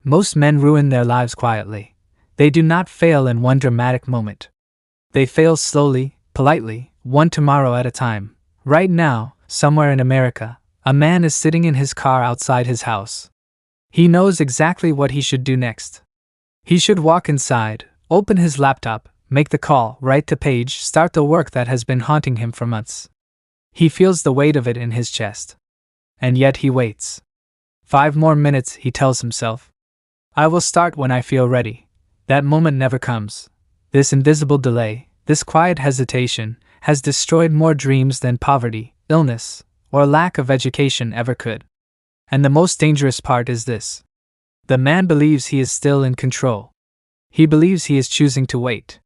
Most men ruin their lives quietly. They do not fail in one dramatic moment. They fail slowly, politely, one tomorrow at a time. Right now, somewhere in America, a man is sitting in his car outside his house. He knows exactly what he should do next. He should walk inside, open his laptop, make the call, write the page, start the work that has been haunting him for months. He feels the weight of it in his chest. And yet he waits. 5 more minutes, he tells himself. I will start when I feel ready. That moment never comes. This invisible delay, this quiet hesitation, has destroyed more dreams than poverty, illness, or lack of education ever could. And the most dangerous part is this. The man believes he is still in control. He believes he is choosing to wait.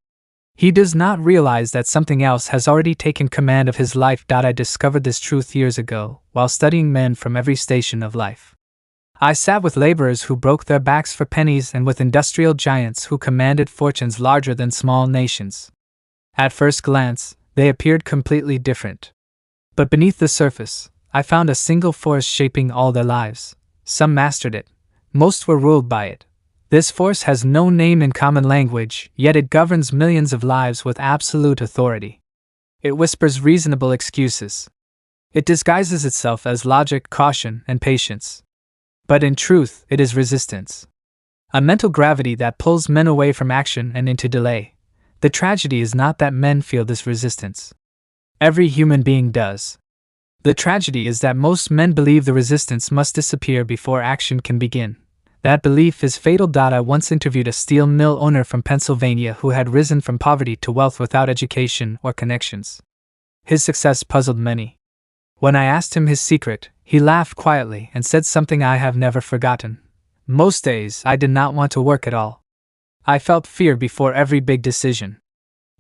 He does not realize that something else has already taken command of his life. I discovered this truth years ago, while studying men from every station of life. I sat with laborers who broke their backs for pennies and with industrial giants who commanded fortunes larger than small nations. At first glance, they appeared completely different. But beneath the surface, I found a single force shaping all their lives. Some mastered it. Most were ruled by it. This force has no name in common language, yet it governs millions of lives with absolute authority. It whispers reasonable excuses. It disguises itself as logic, caution, and patience. But in truth, it is resistance. A mental gravity that pulls men away from action and into delay. The tragedy is not that men feel this resistance. Every human being does. The tragedy is that most men believe the resistance must disappear before action can begin. That belief is fatal. I once interviewed a steel mill owner from Pennsylvania who had risen from poverty to wealth without education or connections. His success puzzled many. When I asked him his secret, he laughed quietly and said something I have never forgotten. Most days, I did not want to work at all. I felt fear before every big decision.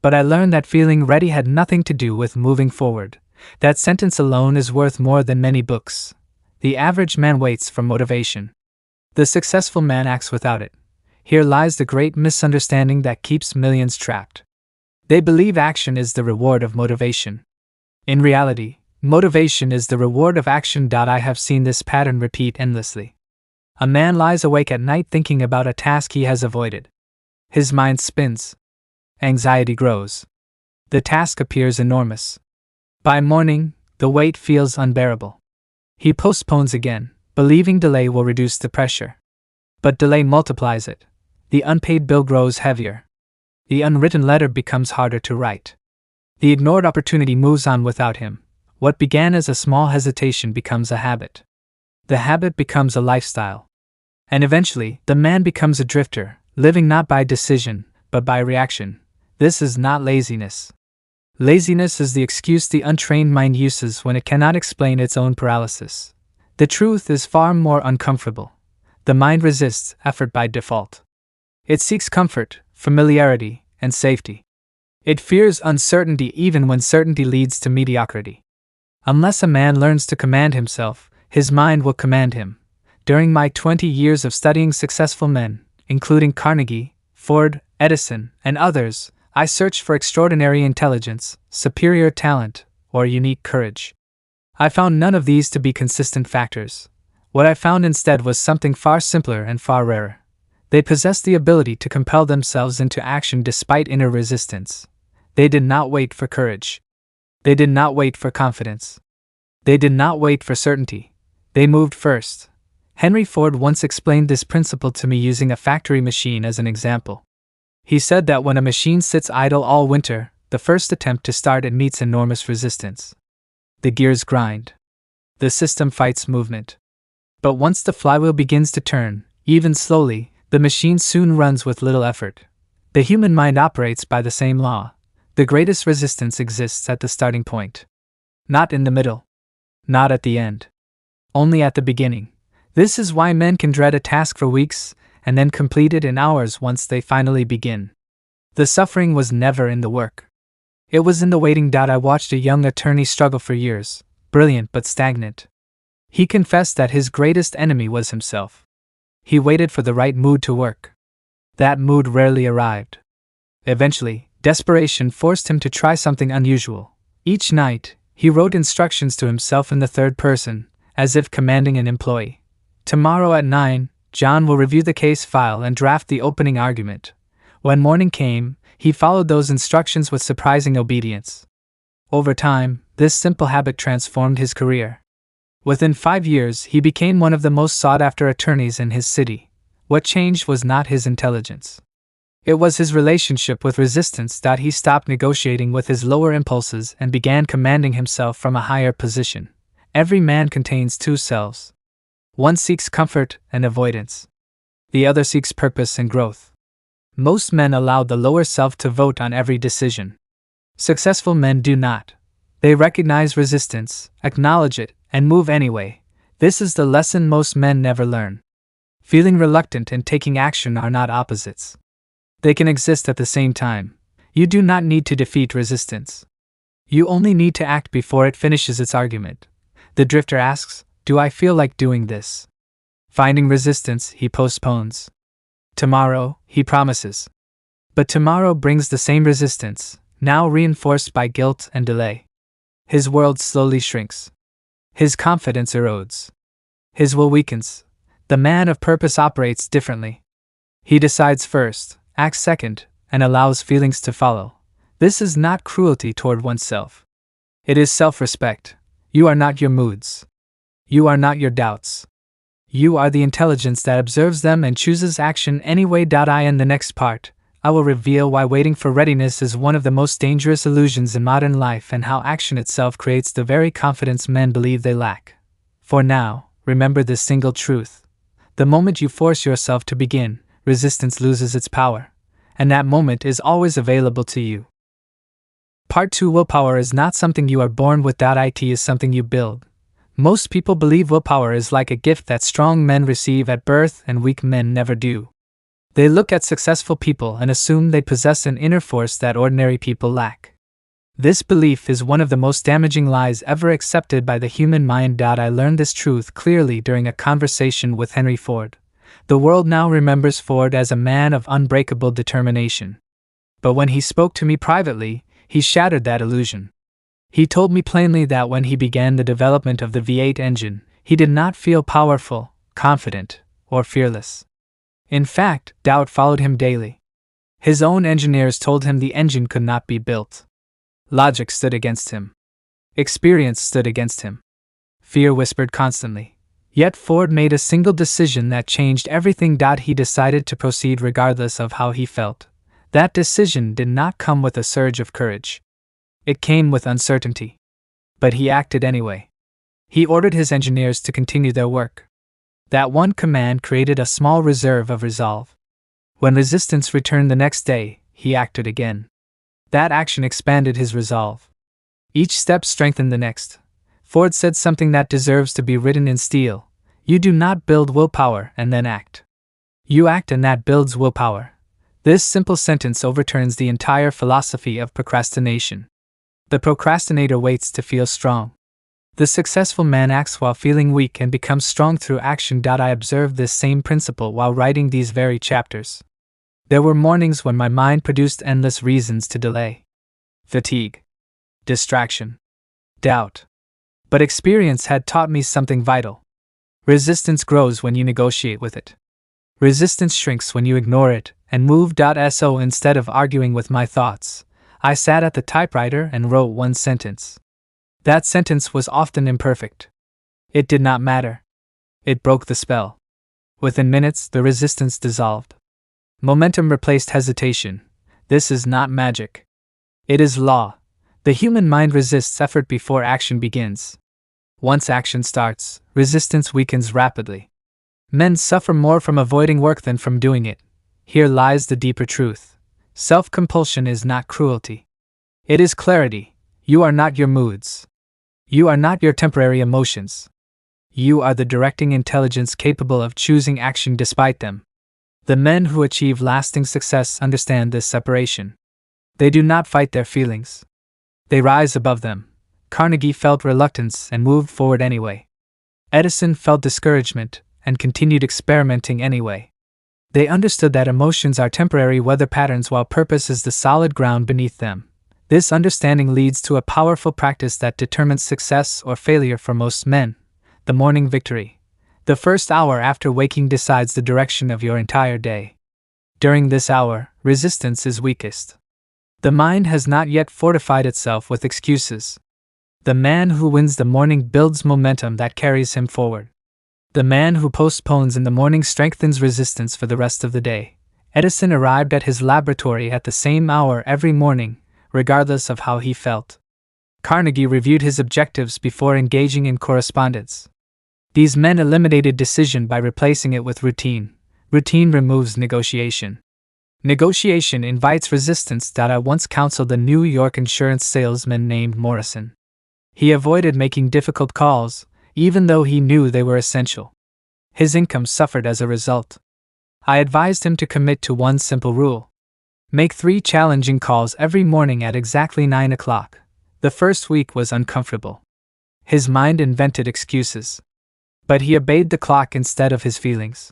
But I learned that feeling ready had nothing to do with moving forward. That sentence alone is worth more than many books. The average man waits for motivation. The successful man acts without it. Here lies the great misunderstanding that keeps millions trapped. They believe action is the reward of motivation. In reality, motivation is the reward of action. I have seen this pattern repeat endlessly. A man lies awake at night thinking about a task he has avoided. His mind spins. Anxiety grows. The task appears enormous. By morning, the weight feels unbearable. He postpones again, believing delay will reduce the pressure. But delay multiplies it. The unpaid bill grows heavier. The unwritten letter becomes harder to write. The ignored opportunity moves on without him. What began as a small hesitation becomes a habit. The habit becomes a lifestyle. And eventually, the man becomes a drifter, living not by decision, but by reaction. This is not laziness. Laziness is the excuse the untrained mind uses when it cannot explain its own paralysis. The truth is far more uncomfortable. The mind resists effort by default. It seeks comfort, familiarity, and safety. It fears uncertainty even when certainty leads to mediocrity. Unless a man learns to command himself, his mind will command him. During my 20 years of studying successful men, including Carnegie, Ford, Edison, and others, I searched for extraordinary intelligence, superior talent, or unique courage. I found none of these to be consistent factors. What I found instead was something far simpler and far rarer. They possessed the ability to compel themselves into action despite inner resistance. They did not wait for courage. They did not wait for confidence. They did not wait for certainty. They moved first. Henry Ford once explained this principle to me using a factory machine as an example. He said that when a machine sits idle all winter, the first attempt to start it meets enormous resistance. The gears grind. The system fights movement. But once the flywheel begins to turn, even slowly, the machine soon runs with little effort. The human mind operates by the same law. The greatest resistance exists at the starting point. Not in the middle. Not at the end. Only at the beginning. This is why men can dread a task for weeks, and then complete it in hours once they finally begin. The suffering was never in the work. It was in the waiting. I watched a young attorney struggle for years, brilliant but stagnant. He confessed that his greatest enemy was himself. He waited for the right mood to work. That mood rarely arrived. Eventually, desperation forced him to try something unusual. Each night, he wrote instructions to himself in the third person, as if commanding an employee. Tomorrow at 9, John will review the case file and draft the opening argument. When morning came, he followed those instructions with surprising obedience. Over time, this simple habit transformed his career. Within 5 years, he became one of the most sought-after attorneys in his city. What changed was not his intelligence. It was his relationship with resistance that he stopped negotiating with his lower impulses and began commanding himself from a higher position. Every man contains two selves. One seeks comfort and avoidance. The other seeks purpose and growth. Most men allow the lower self to vote on every decision. Successful men do not. They recognize resistance, acknowledge it, and move anyway. This is the lesson most men never learn. Feeling reluctant and taking action are not opposites. They can exist at the same time. You do not need to defeat resistance. You only need to act before it finishes its argument. The drifter asks, "Do I feel like doing this?" Finding resistance, he postpones. Tomorrow, he promises. But tomorrow brings the same resistance, now reinforced by guilt and delay. His world slowly shrinks. His confidence erodes. His will weakens. The man of purpose operates differently. He decides first, acts second, and allows feelings to follow. This is not cruelty toward oneself. It is self-respect. You are not your moods. You are not your doubts. You are the intelligence that observes them and chooses action anyway. In the next part, I will reveal why waiting for readiness is one of the most dangerous illusions in modern life and how action itself creates the very confidence men believe they lack. For now, remember this single truth. The moment you force yourself to begin, resistance loses its power, and that moment is always available to you. Part 2. Willpower is not something you are born with. It is something you build. Most people believe willpower is like a gift that strong men receive at birth and weak men never do. They look at successful people and assume they possess an inner force that ordinary people lack. This belief is one of the most damaging lies ever accepted by the human mind. I learned this truth clearly during a conversation with Henry Ford. The world now remembers Ford as a man of unbreakable determination. But when he spoke to me privately, he shattered that illusion. He told me plainly that when he began the development of the V8 engine, he did not feel powerful, confident, or fearless. In fact, doubt followed him daily. His own engineers told him the engine could not be built. Logic stood against him. Experience stood against him. Fear whispered constantly. Yet Ford made a single decision that changed everything. He decided to proceed regardless of how he felt. That decision did not come with a surge of courage. It came with uncertainty. But he acted anyway. He ordered his engineers to continue their work. That one command created a small reserve of resolve. When resistance returned the next day, he acted again. That action expanded his resolve. Each step strengthened the next. Ford said something that deserves to be written in steel. You do not build willpower and then act. You act and that builds willpower. This simple sentence overturns the entire philosophy of procrastination. The procrastinator waits to feel strong. The successful man acts while feeling weak and becomes strong through action. I observed this same principle while writing these very chapters. There were mornings when my mind produced endless reasons to delay. Fatigue. Distraction. Doubt. But experience had taught me something vital. Resistance grows when you negotiate with it. Resistance shrinks when you ignore it and move. So instead of arguing with my thoughts, I sat at the typewriter and wrote one sentence. That sentence was often imperfect. It did not matter. It broke the spell. Within minutes, the resistance dissolved. Momentum replaced hesitation. This is not magic. It is law. The human mind resists effort before action begins. Once action starts, resistance weakens rapidly. Men suffer more from avoiding work than from doing it. Here lies the deeper truth. Self-compulsion is not cruelty. It is clarity. You are not your moods. You are not your temporary emotions. You are the directing intelligence capable of choosing action despite them. The men who achieve lasting success understand this separation. They do not fight their feelings. They rise above them. Carnegie felt reluctance and moved forward anyway. Edison felt discouragement and continued experimenting anyway. They understood that emotions are temporary weather patterns while purpose is the solid ground beneath them. This understanding leads to a powerful practice that determines success or failure for most men: the morning victory. The first hour after waking decides the direction of your entire day. During this hour, resistance is weakest. The mind has not yet fortified itself with excuses. The man who wins the morning builds momentum that carries him forward. The man who postpones in the morning strengthens resistance for the rest of the day. Edison arrived at his laboratory at the same hour every morning, regardless of how he felt. Carnegie reviewed his objectives before engaging in correspondence. These men eliminated decision by replacing it with routine. Routine removes negotiation. Negotiation invites resistance. I once counseled a New York insurance salesman named Morrison. He avoided making difficult calls, even though he knew they were essential. His income suffered as a result. I advised him to commit to one simple rule. Make 3 challenging calls every morning at exactly 9 o'clock. The first week was uncomfortable. His mind invented excuses. But he obeyed the clock instead of his feelings.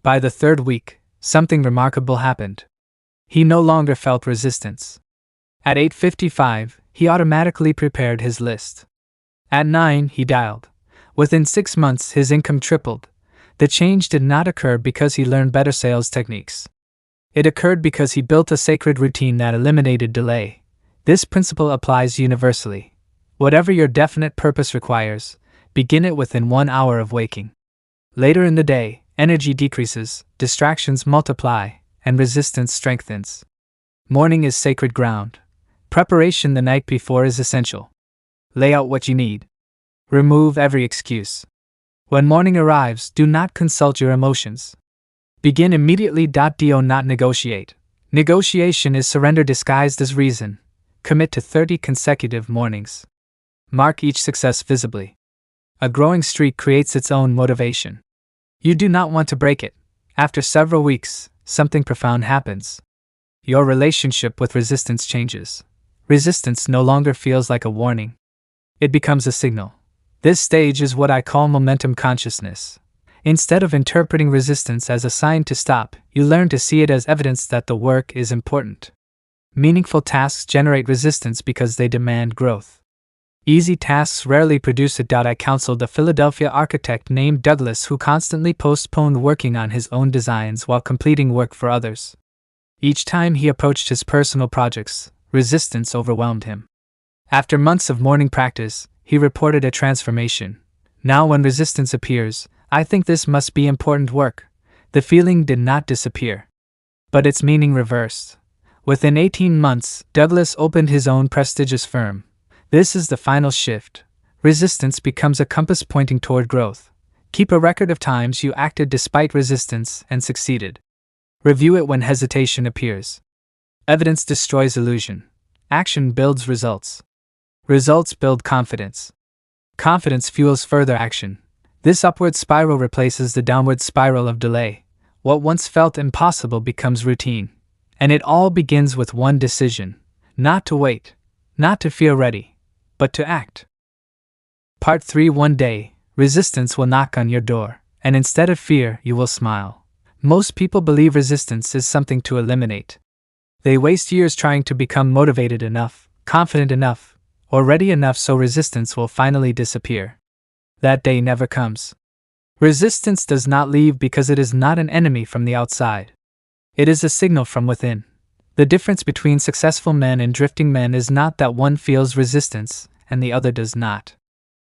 By the 3rd week, something remarkable happened. He no longer felt resistance. At 8:55, he automatically prepared his list. At 9, he dialed. Within 6 months, his income tripled. The change did not occur because he learned better sales techniques. It occurred because he built a sacred routine that eliminated delay. This principle applies universally. Whatever your definite purpose requires, begin it within 1 hour of waking. Later in the day, energy decreases, distractions multiply, and resistance strengthens. Morning is sacred ground. Preparation the night before is essential. Lay out what you need. Remove every excuse. When morning arrives, do not consult your emotions. Begin immediately. Do not negotiate. Negotiation is surrender disguised as reason. Commit to 30 consecutive mornings. Mark each success visibly. A growing streak creates its own motivation. You do not want to break it. After several weeks, something profound happens. Your relationship with resistance changes. Resistance no longer feels like a warning. It becomes a signal. This stage is what I call momentum consciousness. Instead of interpreting resistance as a sign to stop, you learn to see it as evidence that the work is important. Meaningful tasks generate resistance because they demand growth. Easy tasks rarely produce it. I counseled a Philadelphia architect named Douglas who constantly postponed working on his own designs while completing work for others. Each time he approached his personal projects, resistance overwhelmed him. After months of morning practice, he reported a transformation. Now when resistance appears, I think this must be important work. The feeling did not disappear, but its meaning reversed. Within 18 months, Douglas opened his own prestigious firm. This is the final shift. Resistance becomes a compass pointing toward growth. Keep a record of times you acted despite resistance and succeeded. Review it when hesitation appears. Evidence destroys illusion. Action builds results. Results build confidence. Confidence fuels further action. This upward spiral replaces the downward spiral of delay. What once felt impossible becomes routine. And it all begins with one decision: not to wait, not to feel ready, but to act. Part 3. One day, resistance will knock on your door, and instead of fear, you will smile. Most people believe resistance is something to eliminate. They waste years trying to become motivated enough, confident enough, or ready enough so resistance will finally disappear. That day never comes. Resistance does not leave because it is not an enemy from the outside. It is a signal from within. The difference between successful men and drifting men is not that one feels resistance and the other does not.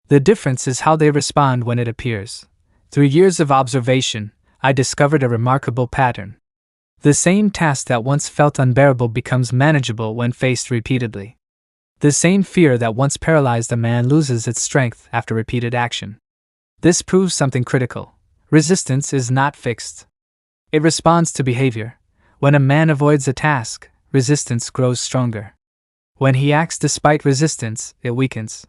The difference is how they respond when it appears. Through years of observation, I discovered a remarkable pattern. The same task that once felt unbearable becomes manageable when faced repeatedly. The same fear that once paralyzed a man loses its strength after repeated action. This proves something critical. Resistance is not fixed. It responds to behavior. When a man avoids a task, resistance grows stronger. When he acts despite resistance, it weakens.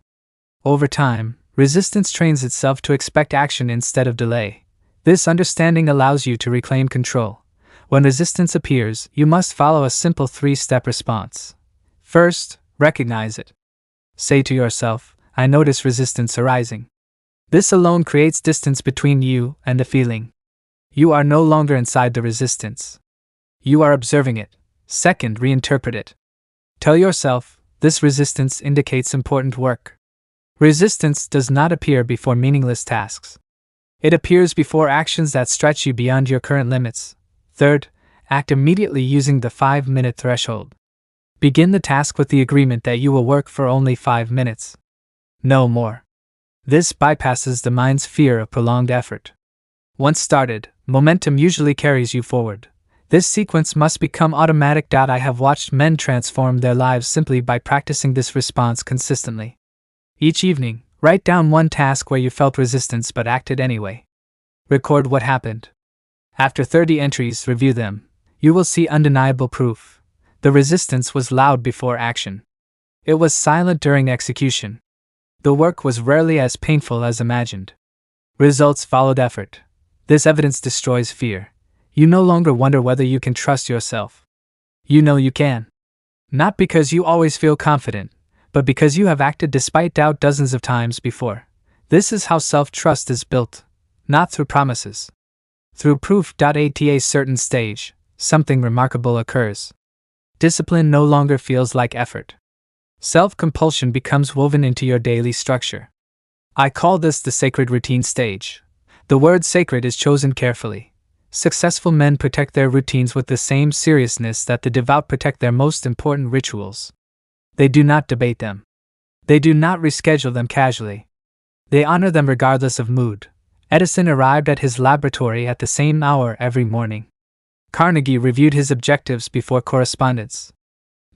Over time, resistance trains itself to expect action instead of delay. This understanding allows you to reclaim control. When resistance appears, you must follow a simple 3-step response. First, recognize it. Say to yourself, I notice resistance arising. This alone creates distance between you and the feeling. You are no longer inside the resistance. You are observing it. Second, reinterpret it. Tell yourself, this resistance indicates important work. Resistance does not appear before meaningless tasks. It appears before actions that stretch you beyond your current limits. Third, act immediately using the 5-minute threshold. Begin the task with the agreement that you will work for only 5 minutes. No more. This bypasses the mind's fear of prolonged effort. Once started, momentum usually carries you forward. This sequence must become automatic. I have watched men transform their lives simply by practicing this response consistently. Each evening, write down one task where you felt resistance but acted anyway. Record what happened. After 30 entries, review them. You will see undeniable proof. The resistance was loud before action. It was silent during execution. The work was rarely as painful as imagined. Results followed effort. This evidence destroys fear. You no longer wonder whether you can trust yourself. You know you can. Not because you always feel confident, but because you have acted despite doubt dozens of times before. This is how self-trust is built. Not through promises. Through proof. At a certain stage, something remarkable occurs. Discipline no longer feels like effort. Self-compulsion becomes woven into your daily structure. I call this the sacred routine stage. The word sacred is chosen carefully. Successful men protect their routines with the same seriousness that the devout protect their most important rituals. They do not debate them. They do not reschedule them casually. They honor them regardless of mood. Edison arrived at his laboratory at the same hour every morning. Carnegie reviewed his objectives before correspondence.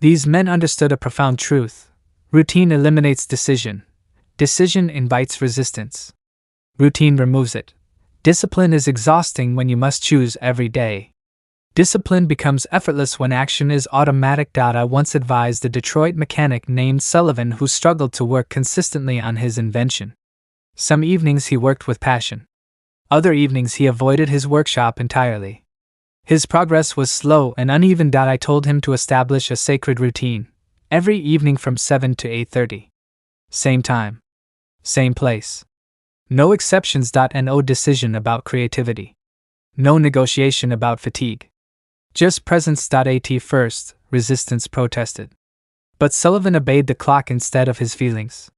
These men understood a profound truth. Routine eliminates decision. Decision invites resistance. Routine removes it. Discipline is exhausting when you must choose every day. Discipline becomes effortless when action is automatic. I once advised a Detroit mechanic named Sullivan who struggled to work consistently on his invention. Some evenings he worked with passion. Other evenings he avoided his workshop entirely. His progress was slow and uneven. I told him to establish a sacred routine. Every evening from 7 to 8:30. Same time. Same place. No exceptions. No decision about creativity. No negotiation about fatigue. Just presence. At first, resistance protested. But Sullivan obeyed the clock instead of his feelings.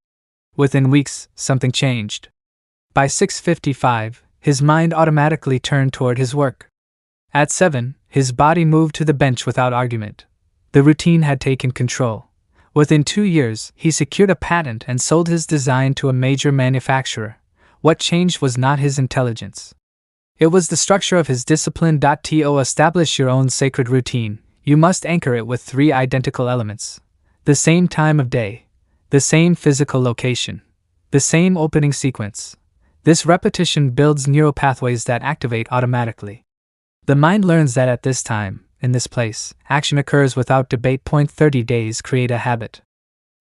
Within weeks, something changed. By 6:55, his mind automatically turned toward his work. At 7, his body moved to the bench without argument. The routine had taken control. Within 2 years, he secured a patent and sold his design to a major manufacturer. What changed was not his intelligence. It was the structure of his discipline. To establish your own sacred routine, you must anchor it with 3 identical elements. The same time of day. The same physical location. The same opening sequence. This repetition builds neural pathways that activate automatically. The mind learns that at this time, in this place, action occurs without debate. 30 days create a habit.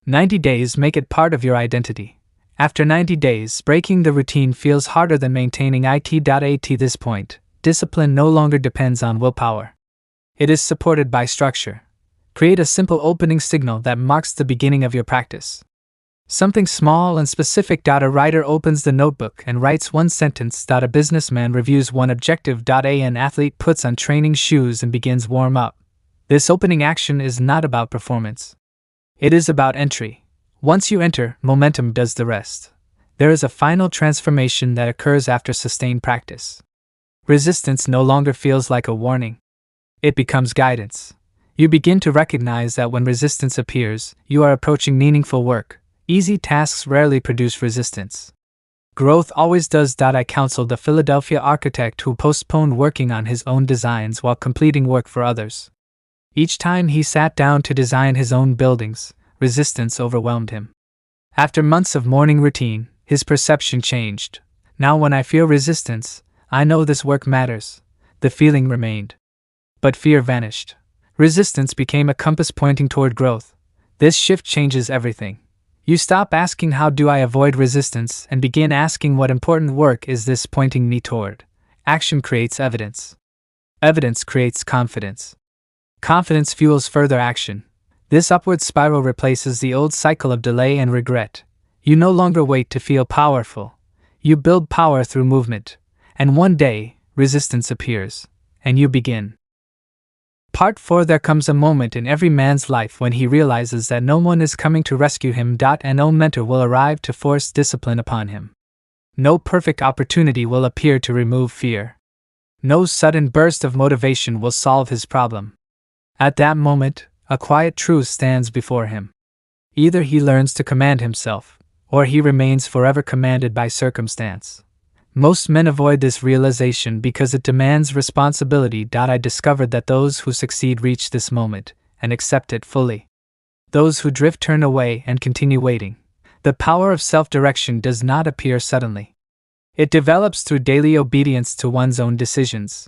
90 days make it part of your identity. After 90 days, breaking the routine feels harder than maintaining it. At this point, discipline no longer depends on willpower. It is supported by structure. Create a simple opening signal that marks the beginning of your practice. Something small and specific. A writer opens the notebook and writes one sentence. A businessman reviews one objective. An athlete puts on training shoes and begins warm up. This opening action is not about performance. It is about entry. Once you enter, momentum does the rest. There is a final transformation that occurs after sustained practice. Resistance no longer feels like a warning. It becomes guidance. You begin to recognize that when resistance appears, you are approaching meaningful work. Easy tasks rarely produce resistance. Growth always does. I counseled a Philadelphia architect who postponed working on his own designs while completing work for others. Each time he sat down to design his own buildings, resistance overwhelmed him. After months of morning routine, his perception changed. Now when I feel resistance, I know this work matters. The feeling remained. But fear vanished. Resistance became a compass pointing toward growth. This shift changes everything. You stop asking how do I avoid resistance and begin asking what important work is this pointing me toward. Action creates evidence. Evidence creates confidence. Confidence fuels further action. This upward spiral replaces the old cycle of delay and regret. You no longer wait to feel powerful. You build power through movement. And one day, resistance appears, and you begin. Part 4. There comes a moment in every man's life when he realizes that no one is coming to rescue him. And no mentor will arrive to force discipline upon him. No perfect opportunity will appear to remove fear. No sudden burst of motivation will solve his problem. At that moment, a quiet truth stands before him. Either he learns to command himself, or he remains forever commanded by circumstance. Most men avoid this realization because it demands responsibility. I discovered that those who succeed reach this moment and accept it fully. Those who drift turn away and continue waiting. The power of self-direction does not appear suddenly. It develops through daily obedience to one's own decisions.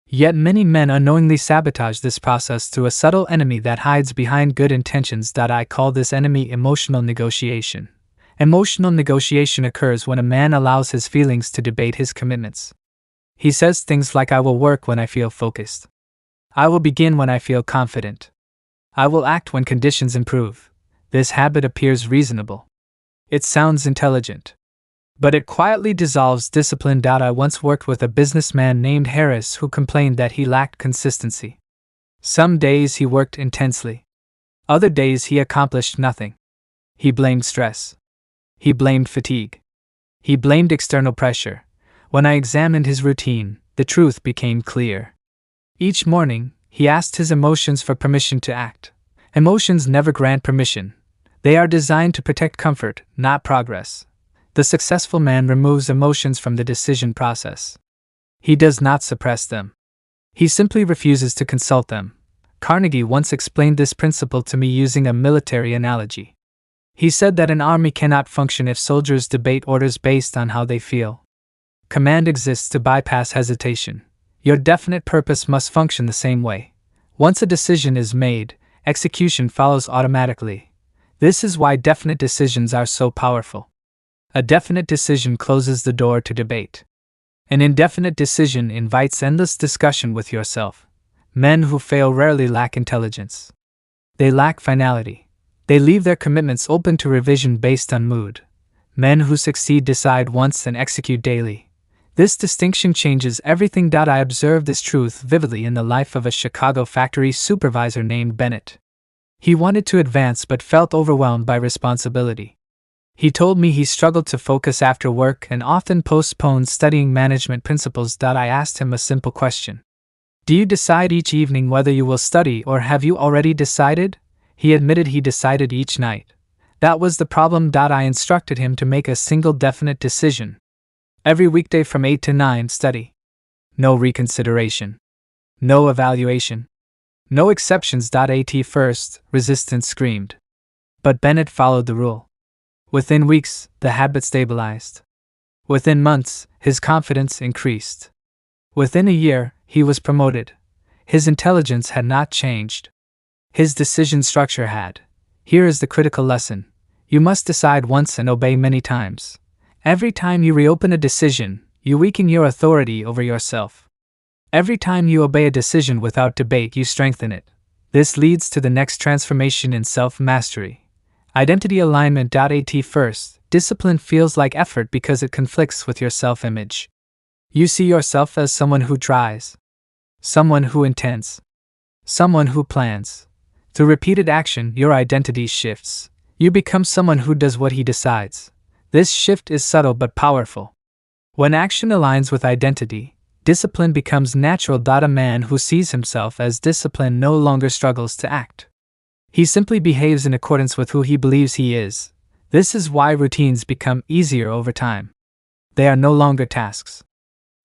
Yet many men unknowingly sabotage this process through a subtle enemy that hides behind good intentions. I call this enemy emotional negotiation. Emotional negotiation occurs when a man allows his feelings to debate his commitments. He says things like, I will work when I feel focused. I will begin when I feel confident. I will act when conditions improve. This habit appears reasonable. It sounds intelligent. But it quietly dissolves discipline. I once worked with a businessman named Harris who complained that he lacked consistency. Some days he worked intensely. Other days he accomplished nothing. He blamed stress. He blamed fatigue. He blamed external pressure. When I examined his routine, the truth became clear. Each morning, he asked his emotions for permission to act. Emotions never grant permission. They are designed to protect comfort, not progress. The successful man removes emotions from the decision process. He does not suppress them. He simply refuses to consult them. Carnegie once explained this principle to me using a military analogy. He said that an army cannot function if soldiers debate orders based on how they feel. Command exists to bypass hesitation. Your definite purpose must function the same way. Once a decision is made, execution follows automatically. This is why definite decisions are so powerful. A definite decision closes the door to debate. An indefinite decision invites endless discussion with yourself. Men who fail rarely lack intelligence. They lack finality. They leave their commitments open to revision based on mood. Men who succeed decide once and execute daily. This distinction changes everything. I observed this truth vividly in the life of a Chicago factory supervisor named Bennett. He wanted to advance but felt overwhelmed by responsibility. He told me he struggled to focus after work and often postponed studying management principles. I asked him a simple question. Do you decide each evening whether you will study, or have you already decided? He admitted he decided each night. That was the problem. I instructed him to make a single definite decision. Every weekday from 8 to 9, study. No reconsideration. No evaluation. No exceptions. At first, resistance screamed. But Bennett followed the rule. Within weeks, the habit stabilized. Within months, his confidence increased. Within a year, he was promoted. His intelligence had not changed. His decision structure had. Here is the critical lesson. You must decide once and obey many times. Every time you reopen a decision, you weaken your authority over yourself. Every time you obey a decision without debate, you strengthen it. This leads to the next transformation in self-mastery. Identity alignment. At first, discipline feels like effort because it conflicts with your self-image. You see yourself as someone who tries, someone who intends, someone who plans. Through repeated action, your identity shifts. You become someone who does what he decides. This shift is subtle but powerful. When action aligns with identity, discipline becomes natural. A man who sees himself as disciplined no longer struggles to act. He simply behaves in accordance with who he believes he is. This is why routines become easier over time. They are no longer tasks.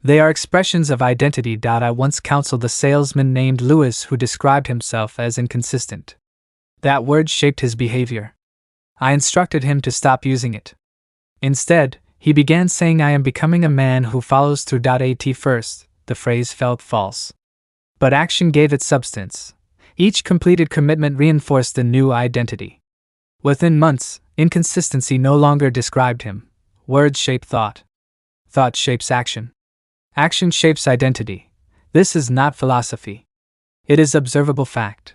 They are expressions of identity. I once counseled a salesman named Lewis who described himself as inconsistent. That word shaped his behavior. I instructed him to stop using it. Instead, he began saying, I am becoming a man who follows through. At first, the phrase felt false. But action gave it substance. Each completed commitment reinforced the new identity. Within months, inconsistency no longer described him. Words shape thought. Thought shapes action. Action shapes identity. This is not philosophy. It is observable fact.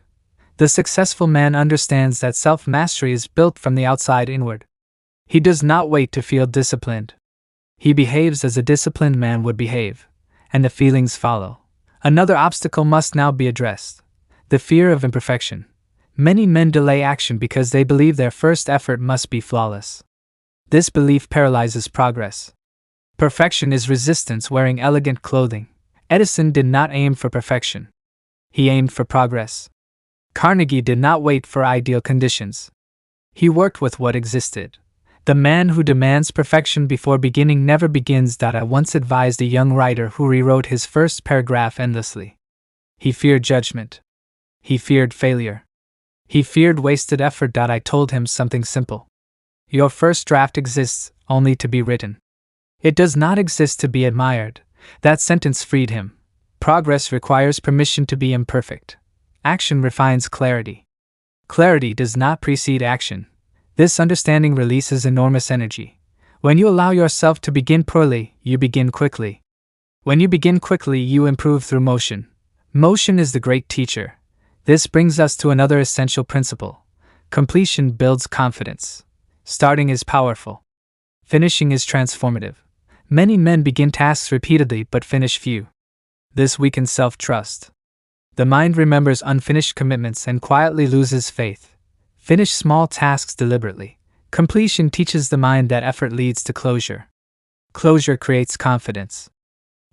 The successful man understands that self-mastery is built from the outside inward. He does not wait to feel disciplined. He behaves as a disciplined man would behave, and the feelings follow. Another obstacle must now be addressed: the fear of imperfection. Many men delay action because they believe their first effort must be flawless. This belief paralyzes progress. Perfection is resistance wearing elegant clothing. Edison did not aim for perfection. He aimed for progress. Carnegie did not wait for ideal conditions. He worked with what existed. The man who demands perfection before beginning never begins. I once advised a young writer who rewrote his first paragraph endlessly. He feared judgment. He feared failure. He feared wasted effort. I told him something simple. Your first draft exists only to be written. It does not exist to be admired. That sentence freed him. Progress requires permission to be imperfect. Action refines clarity. Clarity does not precede action. This understanding releases enormous energy. When you allow yourself to begin poorly, you begin quickly. When you begin quickly, you improve through motion. Motion is the great teacher. This brings us to another essential principle. Completion builds confidence. Starting is powerful. Finishing is transformative. Many men begin tasks repeatedly but finish few. This weakens self-trust. The mind remembers unfinished commitments and quietly loses faith. Finish small tasks deliberately. Completion teaches the mind that effort leads to closure. Closure creates confidence.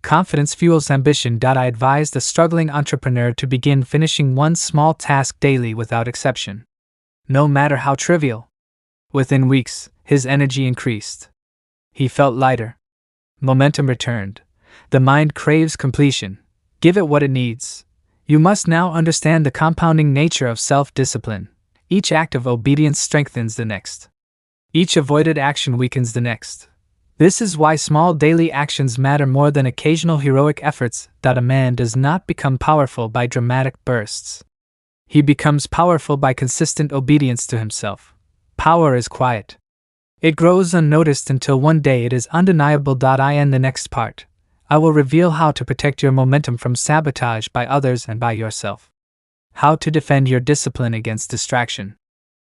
Confidence fuels ambition. I advised a struggling entrepreneur to begin finishing one small task daily without exception. No matter how trivial. Within weeks, his energy increased. He felt lighter. Momentum returned. The mind craves completion. Give it what it needs. You must now understand the compounding nature of self-discipline. Each act of obedience strengthens the next. Each avoided action weakens the next. This is why small daily actions matter more than occasional heroic efforts. A man does not become powerful by dramatic bursts. He becomes powerful by consistent obedience to himself. Power is quiet. It grows unnoticed until one day it is undeniable. In the next part, I will reveal how to protect your momentum from sabotage by others and by yourself. How to defend your discipline against distraction.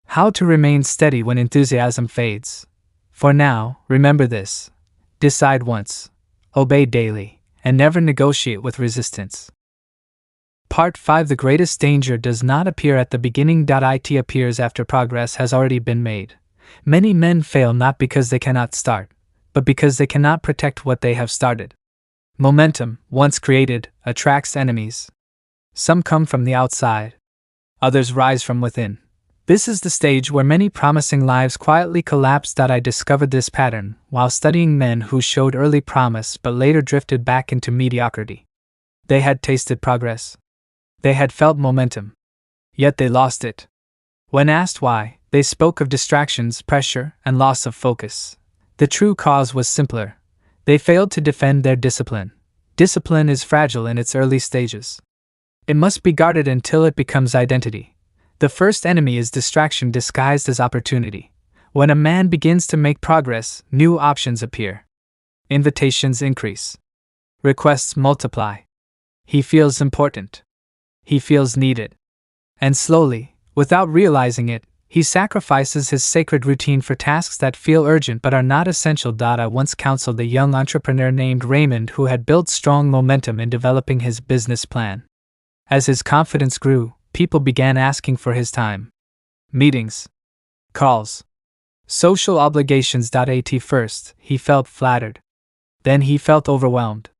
How to remain steady when enthusiasm fades. For now, remember this. Decide once, obey daily, and never negotiate with resistance. Part 5. The greatest danger does not appear at the beginning. It appears after progress has already been made. Many men fail not because they cannot start, but because they cannot protect what they have started. Momentum, once created, attracts enemies. Some come from the outside. Others rise from within. This is the stage where many promising lives quietly collapse. I discovered this pattern while studying men who showed early promise but later drifted back into mediocrity. They had tasted progress. They had felt momentum. Yet they lost it. When asked why, they spoke of distractions, pressure, and loss of focus. The true cause was simpler. They failed to defend their discipline. Discipline is fragile in its early stages. It must be guarded until it becomes identity. The first enemy is distraction disguised as opportunity. When a man begins to make progress, new options appear. Invitations increase. Requests multiply. He feels important. He feels needed. And slowly, without realizing it, he sacrifices his sacred routine for tasks that feel urgent but are not essential. I once counseled a young entrepreneur named Raymond who had built strong momentum in developing his business plan. As his confidence grew, people began asking for his time. Meetings, calls, social obligations. At first, he felt flattered. Then he felt overwhelmed.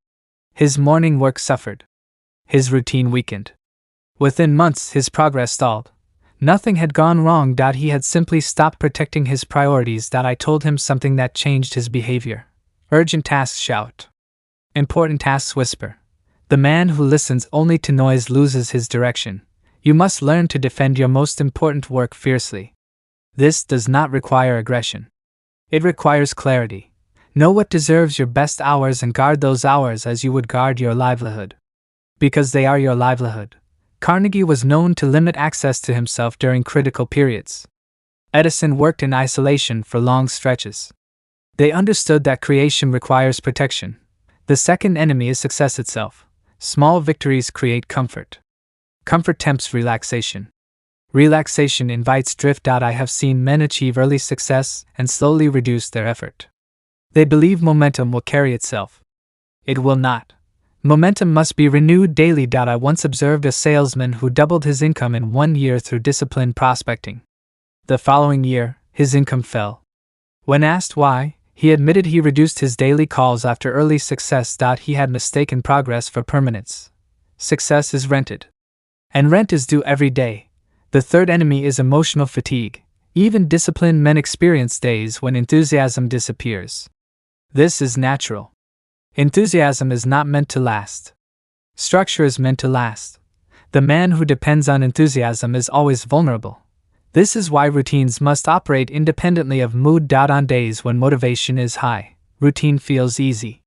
His morning work suffered. His routine weakened. Within months, his progress stalled. Nothing had gone wrong. He had simply stopped protecting his priorities. I told him something that changed his behavior. Urgent tasks shout. Important tasks whisper. The man who listens only to noise loses his direction. You must learn to defend your most important work fiercely. This does not require aggression. It requires clarity. Know what deserves your best hours and guard those hours as you would guard your livelihood. Because they are your livelihood. Carnegie was known to limit access to himself during critical periods. Edison worked in isolation for long stretches. They understood that creation requires protection. The second enemy is success itself. Small victories create comfort. Comfort tempts relaxation. Relaxation invites drift. I have seen men achieve early success and slowly reduce their effort. They believe momentum will carry itself. It will not. Momentum must be renewed daily. I once observed a salesman who doubled his income in 1 year through disciplined prospecting. The following year, his income fell. When asked why, He admitted he reduced his daily calls after early success. He had mistaken progress for permanence. Success is rented. And rent is due every day. The third enemy is emotional fatigue. Even disciplined men experience days when enthusiasm disappears. This is natural. Enthusiasm is not meant to last. Structure is meant to last. The man who depends on enthusiasm is always vulnerable. This is why routines must operate independently of mood. On days when motivation is high, routine feels easy.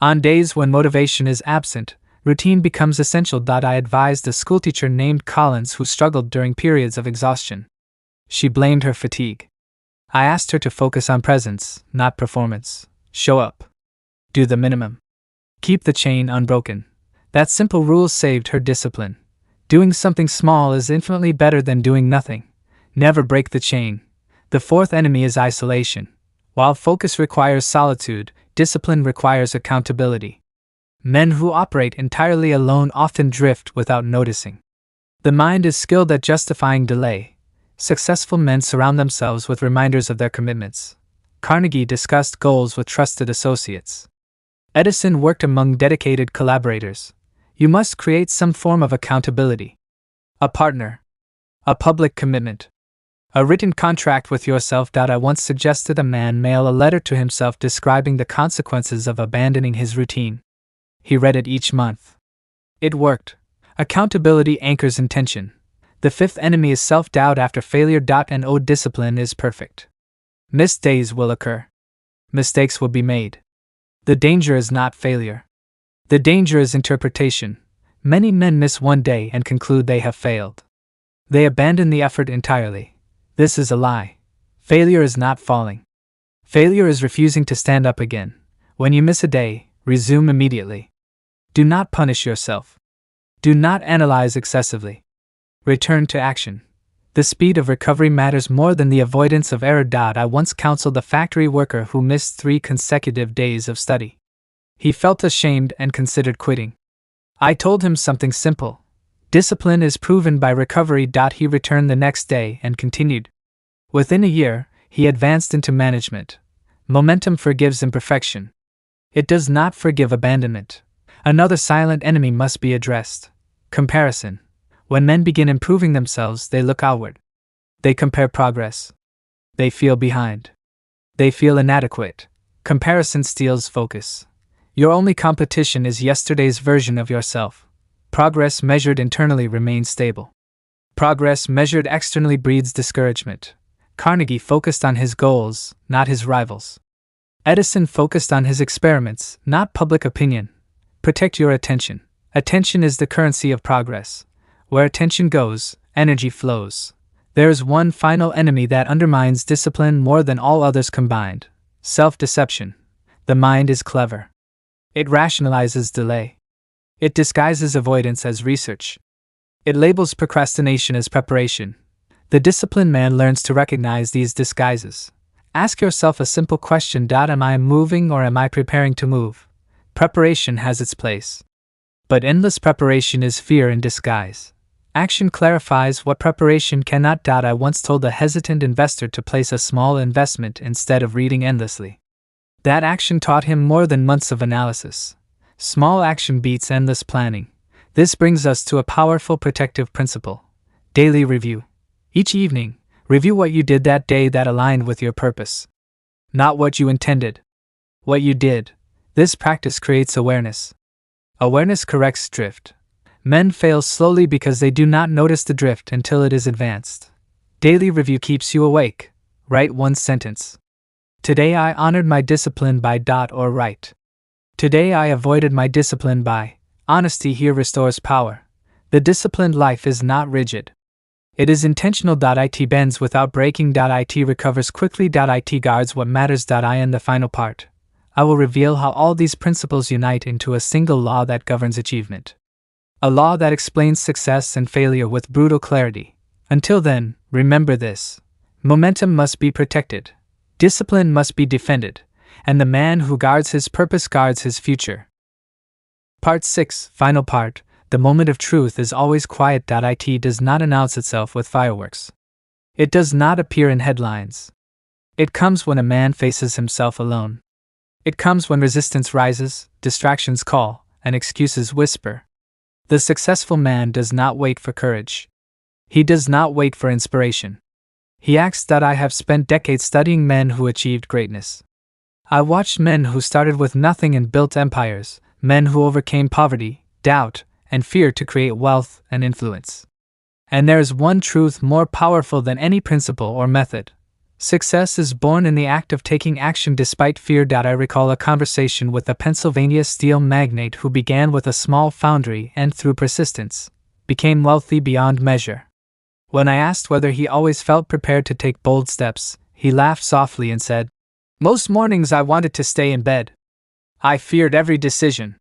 On days when motivation is absent, routine becomes essential. I advised a schoolteacher named Collins who struggled during periods of exhaustion. She blamed her fatigue. I asked her to focus on presence, not performance. Show up. Do the minimum. Keep the chain unbroken. That simple rule saved her discipline. Doing something small is infinitely better than doing nothing. Never break the chain. The fourth enemy is isolation. While focus requires solitude, discipline requires accountability. Men who operate entirely alone often drift without noticing. The mind is skilled at justifying delay. Successful men surround themselves with reminders of their commitments. Carnegie discussed goals with trusted associates. Edison worked among dedicated collaborators. You must create some form of accountability. A partner. A public commitment. A written contract with yourself. I once suggested a man mail a letter to himself describing the consequences of abandoning his routine. He read it each month. It worked. Accountability anchors intention. The fifth enemy is self-doubt after failure. Discipline is perfect. Missed days will occur. Mistakes will be made. The danger is not failure. The danger is interpretation. Many men miss one day and conclude they have failed. They abandon the effort entirely. This is a lie. Failure is not falling. Failure is refusing to stand up again. When you miss a day, resume immediately. Do not punish yourself. Do not analyze excessively. Return to action. The speed of recovery matters more than the avoidance of error. I once counseled a factory worker who missed 3 consecutive days of study. He felt ashamed and considered quitting. I told him something simple. Discipline is proven by recovery. He returned the next day and continued. Within a year, he advanced into management. Momentum forgives imperfection. It does not forgive abandonment. Another silent enemy must be addressed. Comparison. When men begin improving themselves, they look outward. They compare progress. They feel behind. They feel inadequate. Comparison steals focus. Your only competition is yesterday's version of yourself. Progress measured internally remains stable. Progress measured externally breeds discouragement. Carnegie focused on his goals, not his rivals. Edison focused on his experiments, not public opinion. Protect your attention. Attention is the currency of progress. Where attention goes, energy flows. There is one final enemy that undermines discipline more than all others combined. Self-deception. The mind is clever. It rationalizes delay. It disguises avoidance as research. It labels procrastination as preparation. The disciplined man learns to recognize these disguises. Ask yourself a simple question. Am I moving or am I preparing to move? Preparation has its place. But endless preparation is fear in disguise. Action clarifies what preparation cannot. I once told a hesitant investor to place a small investment instead of reading endlessly. That action taught him more than months of analysis. Small action beats endless planning. This brings us to a powerful protective principle. Daily review. Each evening, review what you did that day that aligned with your purpose. Not what you intended. What you did. This practice creates awareness. Awareness corrects drift. Men fail slowly because they do not notice the drift until it is advanced. Daily review keeps you awake. Write one sentence. Today I honored my discipline by ... or write. Today I avoided my discipline by. Honesty here restores power. The disciplined life is not rigid. It is intentional. It bends without breaking. It recovers quickly. It guards what matters. In the final part, I will reveal how all these principles unite into a single law that governs achievement. A law that explains success and failure with brutal clarity. Until then, remember this. Momentum must be protected. Discipline must be defended. And the man who guards his purpose guards his future. Part 6, final part. The moment of truth is always quiet. It does not announce itself with fireworks. It does not appear in headlines. It comes when a man faces himself alone. It comes when resistance rises, distractions call, and excuses whisper. The successful man does not wait for courage. He does not wait for inspiration. He acts. I have spent decades studying men who achieved greatness. I watched men who started with nothing and built empires, men who overcame poverty, doubt, and fear to create wealth and influence. And there is one truth more powerful than any principle or method. Success is born in the act of taking action despite fear. I recall a conversation with a Pennsylvania steel magnate who began with a small foundry and, through persistence, became wealthy beyond measure. When I asked whether he always felt prepared to take bold steps, he laughed softly and said, "Most mornings I wanted to stay in bed. I feared every decision.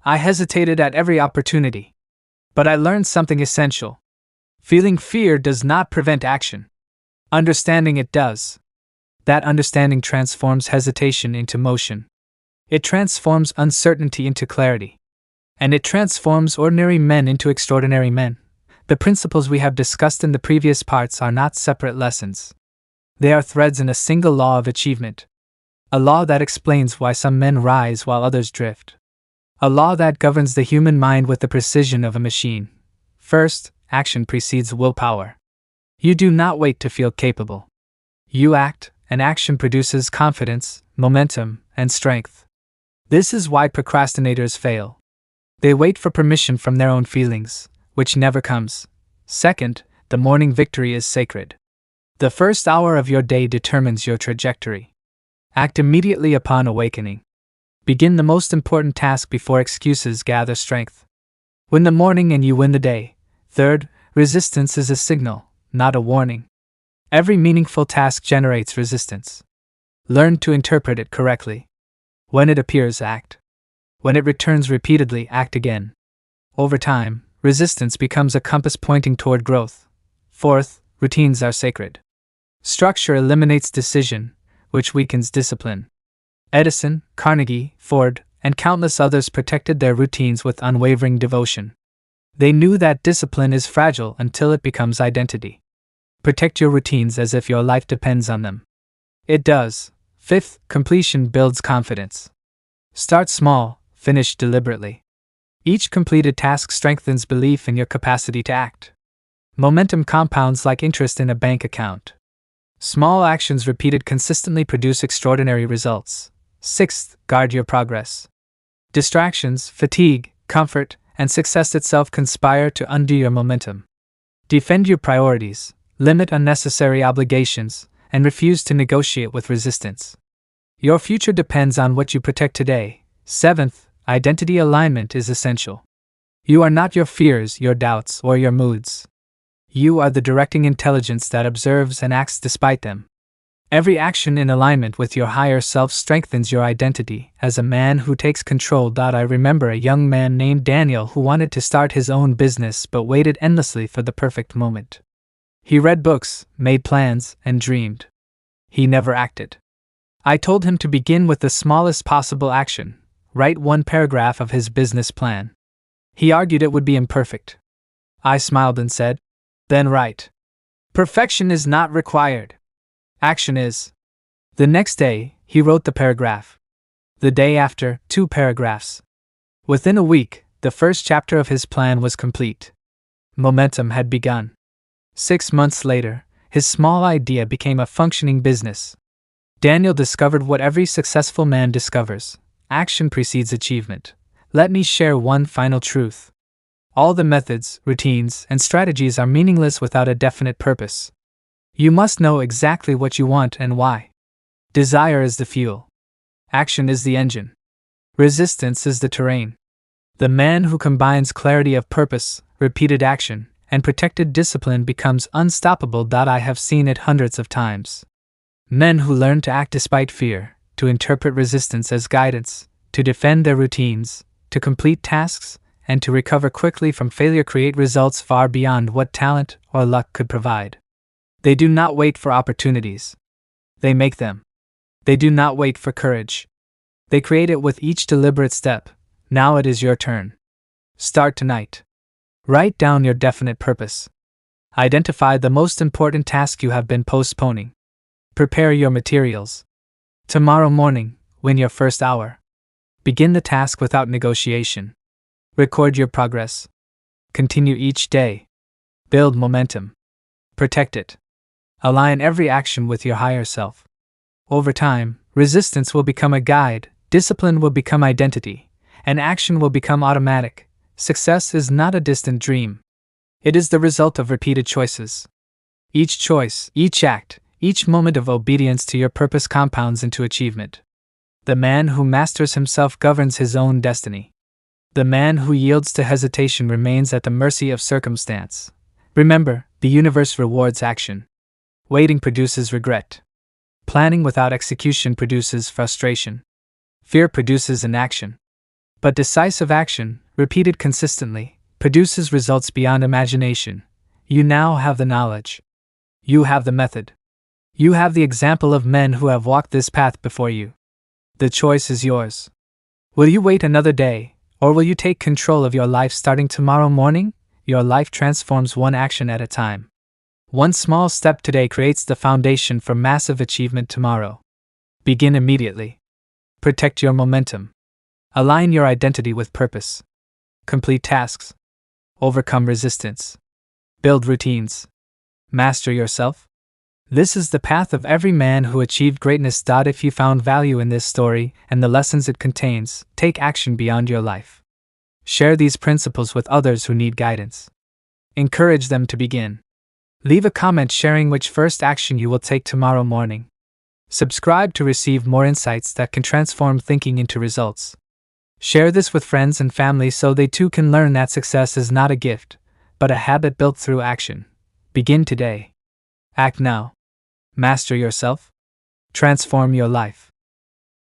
I hesitated at every opportunity. But I learned something essential. Feeling fear does not prevent action. Understanding it does. That understanding transforms hesitation into motion. It transforms uncertainty into clarity. And it transforms ordinary men into extraordinary men. The principles we have discussed in the previous parts are not separate lessons. They are threads in a single law of achievement. A law that explains why some men rise while others drift. A law that governs the human mind with the precision of a machine. First, action precedes willpower. You do not wait to feel capable. You act, and action produces confidence, momentum, and strength. This is why procrastinators fail. They wait for permission from their own feelings, which never comes. Second, the morning victory is sacred. The first hour of your day determines your trajectory. Act immediately upon awakening. Begin the most important task before excuses gather strength. Win the morning and you win the day. Third, resistance is a signal, not a warning. Every meaningful task generates resistance. Learn to interpret it correctly. When it appears, act. When it returns repeatedly, act again. Over time, resistance becomes a compass pointing toward growth. Fourth, routines are sacred. Structure eliminates decision, which weakens discipline. Edison, Carnegie, Ford, and countless others protected their routines with unwavering devotion. They knew that discipline is fragile until it becomes identity. Protect your routines as if your life depends on them. It does. Fifth, completion builds confidence. Start small, finish deliberately. Each completed task strengthens belief in your capacity to act. Momentum compounds like interest in a bank account. Small actions repeated consistently produce extraordinary results. Sixth, guard your progress. Distractions, fatigue, comfort, and success itself conspire to undo your momentum. Defend your priorities, limit unnecessary obligations, and refuse to negotiate with resistance. Your future depends on what you protect today. Seventh, identity alignment is essential. You are not your fears, your doubts, or your moods. You are the directing intelligence that observes and acts despite them. Every action in alignment with your higher self strengthens your identity as a man who takes control. I remember a young man named Daniel who wanted to start his own business but waited endlessly for the perfect moment. He read books, made plans, and dreamed. He never acted. I told him to begin with the smallest possible action. Write one paragraph of his business plan. He argued it would be imperfect. I smiled and said, "Then write. Perfection is not required. Action is." The next day, he wrote the paragraph. The day after, 2 paragraphs. Within a week, the first chapter of his plan was complete. Momentum had begun. 6 months later, his small idea became a functioning business. Daniel discovered what every successful man discovers. Action precedes achievement. Let me share one final truth. All the methods, routines, and strategies are meaningless without a definite purpose. You must know exactly what you want and why. Desire is the fuel. Action is the engine. Resistance is the terrain. The man who combines clarity of purpose, repeated action, and protected discipline becomes unstoppable. I have seen it hundreds of times. Men who learn to act despite fear, to interpret resistance as guidance, to defend their routines, to complete tasks, and to recover quickly from failure create results far beyond what talent or luck could provide. They do not wait for opportunities. They make them. They do not wait for courage. They create it with each deliberate step. Now it is your turn. Start tonight. Write down your definite purpose. Identify the most important task you have been postponing. Prepare your materials. Tomorrow morning, win your first hour. Begin the task without negotiation. Record your progress. Continue each day. Build momentum. Protect it. Align every action with your higher self. Over time, resistance will become a guide, discipline will become identity, and action will become automatic. Success is not a distant dream. It is the result of repeated choices. Each choice, each act, each moment of obedience to your purpose compounds into achievement. The man who masters himself governs his own destiny. The man who yields to hesitation remains at the mercy of circumstance. Remember, the universe rewards action. Waiting produces regret. Planning without execution produces frustration. Fear produces inaction. But decisive action, repeated consistently, produces results beyond imagination. You now have the knowledge. You have the method. You have the example of men who have walked this path before you. The choice is yours. Will you wait another day, or will you take control of your life starting tomorrow morning? Your life transforms one action at a time. One small step today creates the foundation for massive achievement tomorrow. Begin immediately. Protect your momentum. Align your identity with purpose. Complete tasks. Overcome resistance. Build routines. Master yourself. This is the path of every man who achieved greatness. If you found value in this story and the lessons it contains, take action beyond your life. Share these principles with others who need guidance. Encourage them to begin. Leave a comment sharing which first action you will take tomorrow morning. Subscribe to receive more insights that can transform thinking into results. Share this with friends and family so they too can learn that success is not a gift, but a habit built through action. Begin today. Act now. Master yourself. Transform your life.